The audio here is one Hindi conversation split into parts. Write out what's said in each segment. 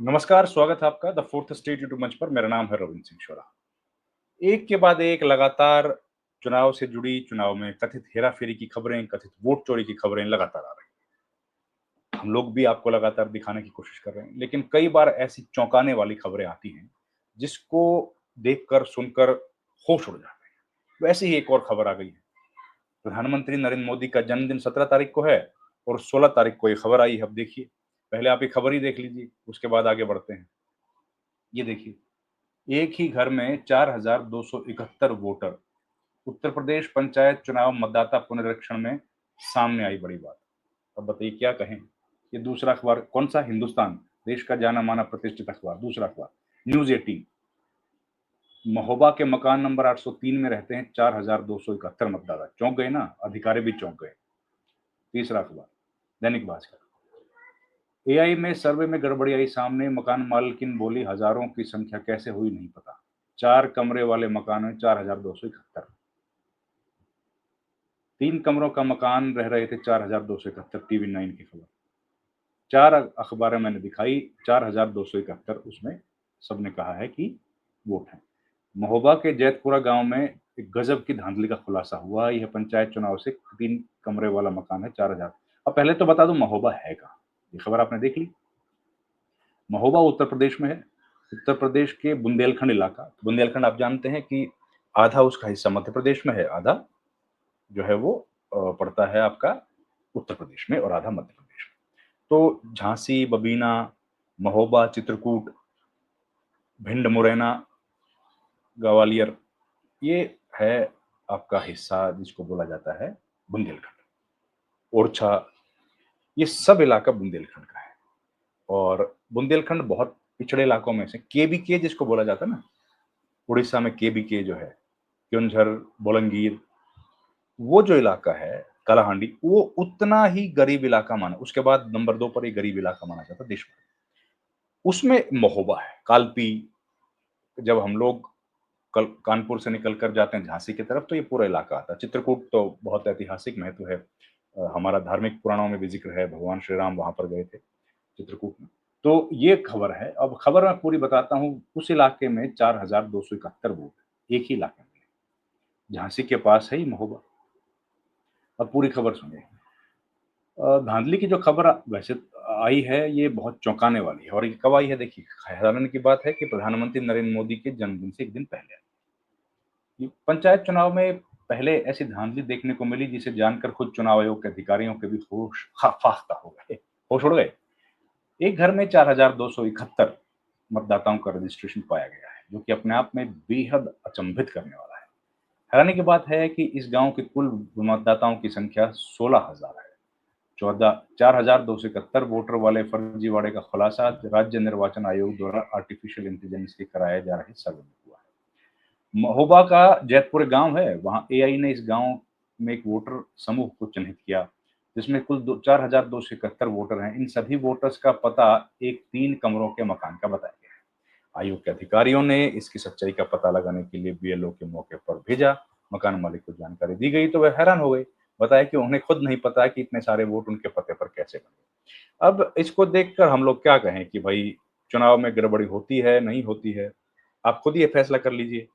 नमस्कार, स्वागत है आपका द फोर्थ स्टेट यूट्यूब मंच पर। मेरा नाम है रविंद्र सिंह शोरा। एक के बाद एक लगातार चुनाव से जुड़ी, चुनाव में कथित हेरा-फेरी की खबरें, कथित वोट चोरी की खबरें लगातार आ रही हैं। हम लोग भी आपको लगातार दिखाने की कोशिश कर रहे हैं, लेकिन कई बार ऐसी चौंकाने वाली खबरें आती हैं, जिसको देखकर, सुनकर होश उड़ जाते हैं। वैसे ही एक और खबर आ गई है। प्रधानमंत्री नरेंद्र मोदी का जन्मदिन 17 तारीख को है और 16 तारीख को ये खबर आई है। अब देखिए, पहले आप ये खबर ही देख लीजिए, उसके बाद आगे बढ़ते हैं। ये देखिए, एक ही घर में 4,271 वोटर। उत्तर प्रदेश पंचायत चुनाव मतदाता पुनरीक्षण में सामने आई बड़ी बात। अब बताइए क्या कहें? ये दूसरा अखबार कौन सा? हिंदुस्तान, देश का जाना-माना प्रतिष्ठित अखबार, दूसरा अखबार। न्यूज़ 18, महोबा के मकान नंबर 803 में रहते हैं 4,271 मतदाता। चौंक गए ना? अधिकारी भी चौंक गए। तीसरा अखबार, दैनिक भास्कर। एआई में सर्वे में गड़बड़ी आई सामने, मकान मालकिन बोली हजारों की संख्या कैसे हुई नहीं पता। 4 कमरे वाले मकान में 4,271। 3 कमरों का मकान रह रहे थे 4,271। टीवी 9 की खबर। 4 अखबारें मैंने दिखाई, 4,271 उसमें सबने कहा है कि वोट हैं। महोबा के जैतपुरा गांव में एक गजब की धांधली का खुलासा हुआ। यह पंचायत चुनाव से 3 कमरे वाला मकान है 4,000। अब पहले तो बता दूं महोबा है कहाँ? ये खबर आपने देख ली। महोबा उत्तर प्रदेश में है। उत्तर प्रदेश के बुंदेलखंड इलाका। बुंदेलखंड आप जानते हैं कि आधा उसका हिस्सा मध्य प्रदेश में है, आधा जो है वो पड़ता है आपका उत्तर प्रदेश में और आधा मध्य प्रदेश में। तो झांसी, बबीना, महोबा, चित्रकूट, भिंड, मुरैना, ग्वालियर, ये है आपका हिस्सा जिसको बोला जाता है बुंदेलखंड। ओरछा, ये सब इलाका बुंदेलखंड का है। और बुंदेलखंड बहुत पिछड़े इलाकों में से केबीके जिसको बोला जाता है ना, उड़ीसा में केबीके जो है, क्योंझर, बोलंगीर, वो जो इलाका है, कालाहांडी, वो उतना ही गरीब इलाका माना, उसके बाद नंबर 2 पर ये गरीब इलाका माना जाता है देश में। उसमें महोबा है, कालपी। जब हम लोग कल कानपुर से निकल कर जाते हैं झांसी की तरफ तो ये पूरा इलाका आता है। चित्रकूट तो बहुत ऐतिहासिक महत्व है। हमारा धार्मिक पुराणों में भी ज़िक्र है, भगवान श्री राम वहाँ पर गए थे, चित्रकूट में। तो ये खबर है। अब खबर मैं पूरी बताता हूँ। उस इलाके में 4,271 वोट, एक ही इलाके में। झांसी के पास है ये महोबा। अब पूरी खबर सुनिए। धांधली की जो खबर वैसे आई है, ये बहुत चौंकाने वाली है। और ये कब आई है देखिए, हैरानी की बात है कि प्रधानमंत्री नरेंद्र मोदी के जन्मदिन से 1 दिन पहले आई। ये पंचायत चुनाव में पहले ऐसी धांधली देखने को मिली जिसे जानकर खुद चुनाव आयोग के अधिकारियों के भी होश फाख्ता हो गए, होश उड़ गए। एक घर में 4,271 मतदाताओं का रजिस्ट्रेशन पाया गया है, जो कि अपने आप में बेहद अचंभित करने वाला है। हैरानी की बात है कि इस गांव के कुल मतदाताओं की संख्या 16,000 है। 4,271 वोटर वाले फर्जीवाड़े का खुलासा राज्य निर्वाचन आयोग द्वारा आर्टिफिशियल इंटेलिजेंस से कराए जा रहे सर्वे में हुआ है। महोबा का जैतपुर गांव है, वहां एआई ने इस गांव में एक वोटर समूह को चिन्हित किया, जिसमें कुल 4,271 वोटर हैं। इन सभी वोटर्स का पता एक 3 कमरों के मकान का बताया गया है। आयोग के अधिकारियों ने इसकी सच्चाई का पता लगाने के लिए बीएलओ के मौके पर भेजा। मकान मालिक को जानकारी दी गई तो वह हैरान हो गई। बताया कि उन्हें खुद नहीं पता कि इतने सारे वोट उनके पते पर कैसे बने। अब इसको देखकर हम लोग क्या कहें कि भाई चुनाव में गड़बड़ी होती है, नहीं होती है? आप खुद ही ये फैसला कर लीजिए।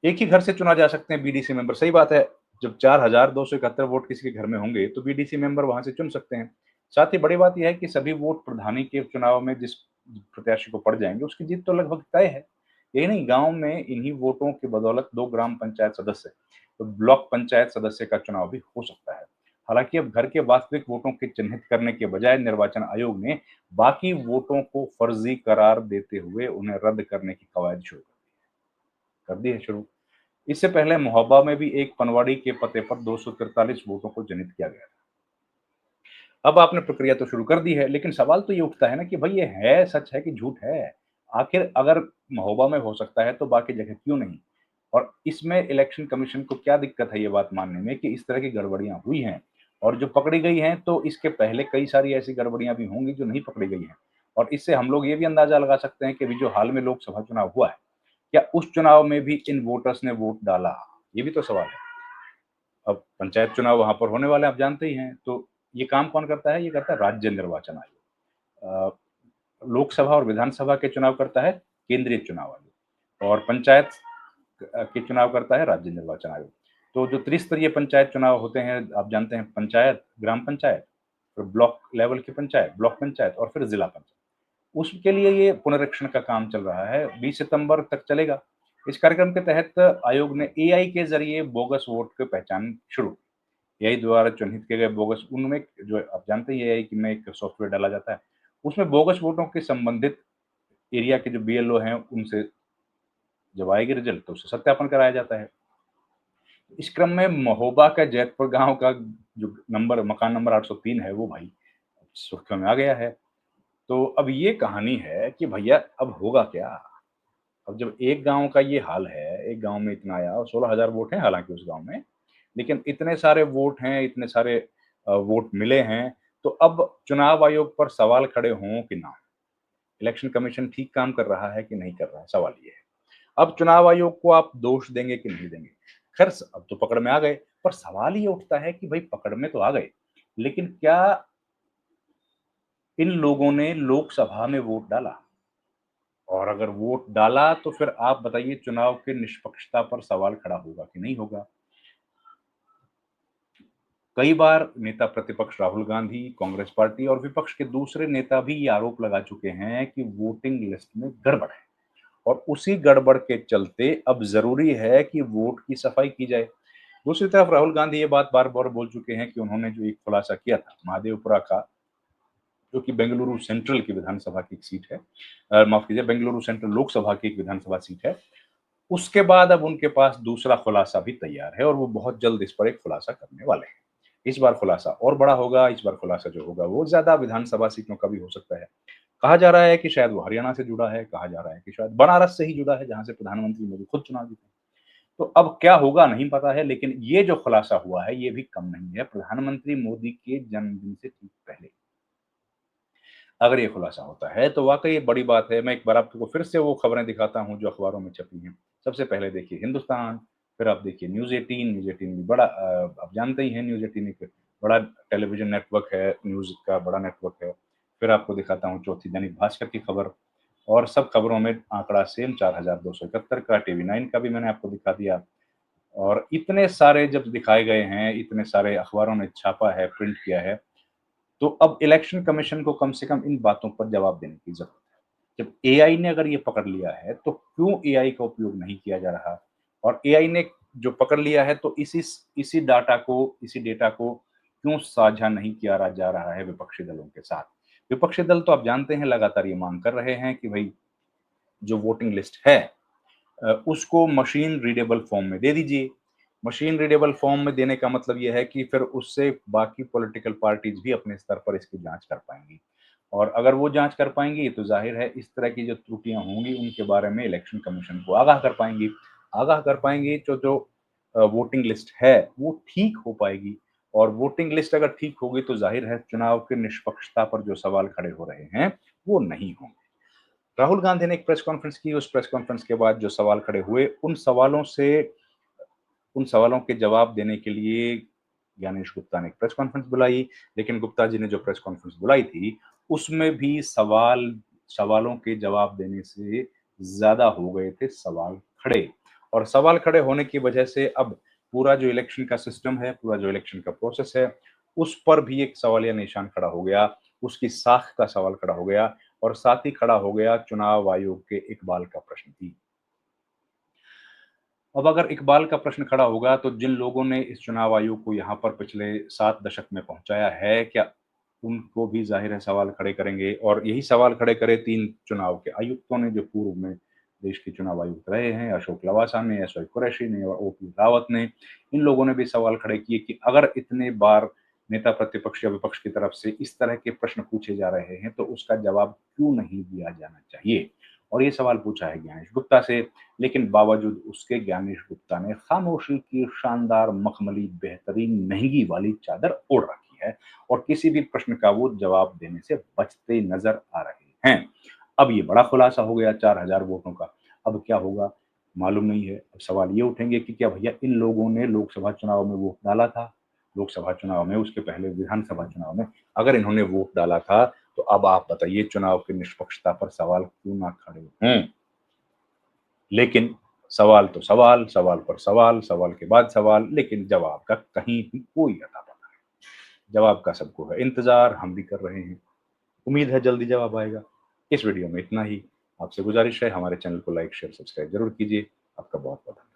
एक ही घर से चुना जा सकते हैं बीडीसी मेंबर, सही बात है। जब 4,271 वोट किसी के घर में होंगे तो बीडीसी मेंबर वहां से चुन सकते हैं। साथ ही बड़ी बात यह है कि सभी वोट प्रधानी के चुनाव में जिस प्रत्याशी को पड़ जाएंगे उसकी जीत तो लगभग तय है। यही नहीं, गांव में इन्हीं वोटों की बदौलत 2 ग्राम पंचायत सदस्य, तो ब्लॉक पंचायत सदस्य का चुनाव भी हो सकता है। हालांकि अब घर के वास्तविक वोटों के चिन्हित करने के बजाय निर्वाचन आयोग ने बाकी वोटों को फर्जी करार देते हुए उन्हें रद्द करने की कवायद शुरू कर दी है शुरू। इससे पहले महोबा में भी एक पनवाड़ी के पते पर 243 वोटों को चिन्हित किया गया था। अब आपने प्रक्रिया तो शुरू कर दी है, लेकिन सवाल तो ये उठता है ना कि भाई ये है सच है कि झूठ है? आखिर अगर महोबा में हो सकता है तो बाकी जगह क्यों नहीं? और इसमें इलेक्शन कमीशन को क्या दिक्कत है ये बात मानने में कि इस तरह की गड़बड़ियां हुई हैं? और जो पकड़ी गई हैं तो इसके पहले कई सारी ऐसी गड़बड़ियां भी होंगी जो नहीं पकड़ी गई हैं। और इससे हम लोग ये भी अंदाजा लगा सकते हैं कि अभी जो हाल में लोकसभा चुनाव हुआ है, क्या उस चुनाव में भी इन वोटर्स ने वोट डाला? ये भी तो सवाल है। अब पंचायत चुनाव वहाँ पर होने वाले हैं, आप जानते ही हैं। तो ये काम कौन करता है? ये करता है राज्य निर्वाचन आयोग। लोकसभा और विधानसभा के चुनाव करता है केंद्रीय चुनाव आयोग, और पंचायत के चुनाव करता है राज्य निर्वाचन आयोग। तो जो त्रिस्तरीय पंचायत चुनाव होते हैं, आप जानते हैं, पंचायत, ग्राम पंचायत, फिर ब्लॉक लेवल की पंचायत, ब्लॉक पंचायत, और फिर जिला पंचायत। उसके लिए ये पुनरीक्षण का काम चल रहा है, 20 सितंबर तक चलेगा। इस कार्यक्रम के तहत आयोग ने एआई के जरिए बोगस वोट की पहचान शुरू। एआई द्वारा चिन्हित किए गए बोगस, उनमें जो आप जानते ही एआई में एक सॉफ्टवेयर डाला जाता है, उसमें बोगस वोटों के संबंधित एरिया के जो बीएलओ हैं, उनसे जब आएगी रिजल्ट तो उससे सत्यापन कराया जाता है। इस क्रम में महोबा का जैतपुर गांव का जो नंबर, मकान नंबर 803 है, वो भाई सुर्खियों में आ गया है। तो अब ये कहानी है कि भैया अब होगा क्या? अब जब एक गाँव का ये हाल है, एक गाँव में इतना आया और 16,000 वोट हैं हालाँकि उस गाँव में, लेकिन इतने सारे वोट हैं, इतने सारे वोट मिले हैं, तो अब चुनाव आयोग पर सवाल खड़े हों कि ना? इलेक्शन कमीशन ठीक काम कर रहा है कि नहीं कर रहा है? सवाल ये है। अब चुनाव आयोग को आप दोष देंगे कि नहीं देंगे? खैर अब तो पकड़ में आ गए, पर सवाल ये उठता है कि भई पकड़ में तो आ गए, लेकिन क्या इन लोगों ने लोकसभा में वोट डाला? और अगर वोट डाला तो फिर आप बताइए चुनाव की निष्पक्षता पर सवाल खड़ा होगा कि नहीं होगा? कई बार नेता प्रतिपक्ष राहुल गांधी, कांग्रेस पार्टी और विपक्ष के दूसरे नेता भी ये आरोप लगा चुके हैं कि वोटिंग लिस्ट में गड़बड़ है, और उसी गड़बड़ के चलते अब ज़रूरी है कि वोट की सफाई की जाए। दूसरी तरफ राहुल गांधी ये बात बार-बार बोल चुके हैं कि उन्होंने जो एक खुलासा किया था महादेवपुरा का, जो कि बेंगलुरु सेंट्रल की विधानसभा की एक सीट है, माफ़ कीजिए, बेंगलुरु सेंट्रल लोकसभा की एक विधानसभा सीट है। उसके बाद अब उनके पास दूसरा खुलासा भी तैयार है और वो बहुत जल्द इस पर एक खुलासा करने वाले हैं। इस बार खुलासा और बड़ा होगा, इस बार खुलासा जो होगा वो ज़्यादा विधानसभा सीटों का भी हो सकता है। कहा जा रहा है कि शायद वो हरियाणा से जुड़ा है, कहा जा रहा है कि शायद बनारस से ही जुड़ा है, जहाँ से प्रधानमंत्री मोदी खुद चुनाव जीते हैं। तो अब क्या होगा नहीं पता है, लेकिन ये जो खुलासा हुआ है, ये भी कम नहीं है। प्रधानमंत्री मोदी के जन्मदिन से ठीक पहले अगर ये खुलासा होता है, तो वाक़ई ये बड़ी बात है। मैं एक बार आपको फिर से वो खबरें दिखाता हूँ जो अखबारों में छपी हैं। सबसे पहले देखिए हिंदुस्तान, फिर आप देखिए न्यूज़ 18, न्यूज़ 18 भी बड़ा, आप जानते ही हैं न्यूज़ 18 एक बड़ा टेलीविज़न नेटवर्क है, न्यूज़ का बड़ा नेटवर्क है। फिर आपको दिखाता हूँ चौथी दैनिक भास्कर की खबर, और सब खबरों में आंकड़ा सेम 4271 का, टीवी 9 का भी मैंने आपको दिखा दिया। और इतने सारे जब दिखाए गए हैं, इतने सारे अखबारों ने छापा है, प्रिंट किया है, तो अब इलेक्शन कमीशन को कम से कम इन बातों पर जवाब देने की ज़रूरत है। जब एआई ने अगर ये पकड़ लिया है, तो क्यों एआई का उपयोग नहीं किया जा रहा? और एआई ने जो पकड़ लिया है, तो इसी डेटा को क्यों साझा नहीं किया जा रहा है विपक्षी दलों के साथ? विपक्षी दल तो आप जानते हैं लगातार ये माँग कर रहे हैं कि भई जो वोटिंग लिस्ट है, उसको मशीन रीडेबल फॉर्म में दे दीजिए। मशीन रीडेबल फॉर्म में देने का मतलब ये है कि फिर उससे बाकी पॉलिटिकल पार्टीज़ भी अपने स्तर पर इसकी जाँच कर पाएँगी। और अगर वो जाँच कर पाएँगी, तो ज़ाहिर है इस तरह की जो त्रुटियाँ होंगी, उनके बारे में इलेक्शन कमीशन को आगाह कर पाएँगी। आगाह कर पाएँगी तो जो वोटिंग लिस्ट है, वो ठीक हो पाएगी, और वोटिंग लिस्ट अगर ठीक होगी, तो ज़ाहिर है चुनाव की निष्पक्षता पर जो सवाल खड़े हो रहे हैं, वो नहीं होंगे। राहुल गांधी ने एक प्रेस कॉन्फ्रेंस की, उस प्रेस कॉन्फ्रेंस के बाद जो सवाल खड़े हुए, उन सवालों के जवाब देने के लिए ज्ञानेश गुप्ता ने एक प्रेस कॉन्फ्रेंस बुलाई, लेकिन गुप्ता जी ने जो प्रेस कॉन्फ्रेंस बुलाई थी, उसमें भी सवालों के जवाब देने से ज़्यादा हो गए थे सवाल खड़े। और सवाल खड़े होने की वजह से अब पूरा जो इलेक्शन का सिस्टम है, पूरा जो इलेक्शन का प्रोसेस है, उस पर भी एक सवालिया निशान खड़ा हो गया, उसकी साख का सवाल खड़ा हो गया, और साथ ही खड़ा हो गया चुनाव आयोग के इकबाल का प्रश्न भी। अब अगर इकबाल का प्रश्न खड़ा होगा, तो जिन लोगों ने इस चुनाव आयोग को यहाँ पर पिछले 7 दशक में पहुँचाया है, क्या उनको भी ज़ाहिर है सवाल खड़े करेंगे, और यही सवाल खड़े करे 3 चुनाव के आयुक्तों ने, जो पूर्व में देश के चुनाव आयुक्त रहे हैं, अशोक लवासा ने, एसवाई कुरैशी ने और ओपी रावत ने। इन लोगों ने भी सवाल खड़े किए कि अगर इतने बार नेता प्रतिपक्ष या विपक्ष की तरफ से इस तरह के प्रश्न पूछे जा रहे हैं, तो उसका जवाब क्यों नहीं दिया जाना चाहिए? और ये सवाल पूछा है ज्ञानेश गुप्ता से, लेकिन बावजूद उसके ज्ञानेश गुप्ता ने खामोशी की शानदार मखमली बेहतरीन महंगी वाली चादर ओढ़ रखी है, और किसी भी प्रश्न का वो जवाब देने से बचते नजर आ रहे हैं। अब ये बड़ा खुलासा हो गया 4000 वोटों का। अब क्या होगा मालूम नहीं है। अब सवाल ये उठेंगे कि क्या भैया इन लोगों ने लोकसभा चुनाव में वोट डाला था? लोकसभा चुनाव में, उसके पहले विधानसभा चुनाव में अगर इन्होंने वोट डाला था, तो अब आप बताइए चुनाव की निष्पक्षता पर सवाल क्यों ना खड़े हों? लेकिन सवाल तो सवाल, सवाल पर सवाल, सवाल के बाद सवाल, लेकिन जवाब का कहीं भी कोई अता पता नहीं। जवाब का सबको है इंतजार, हम भी कर रहे हैं। उम्मीद है जल्दी जवाब आएगा। इस वीडियो में इतना ही। आपसे गुजारिश है हमारे चैनल को लाइक, शेयर, सब्सक्राइब जरूर कीजिए। आपका बहुत बहुत धन्यवाद।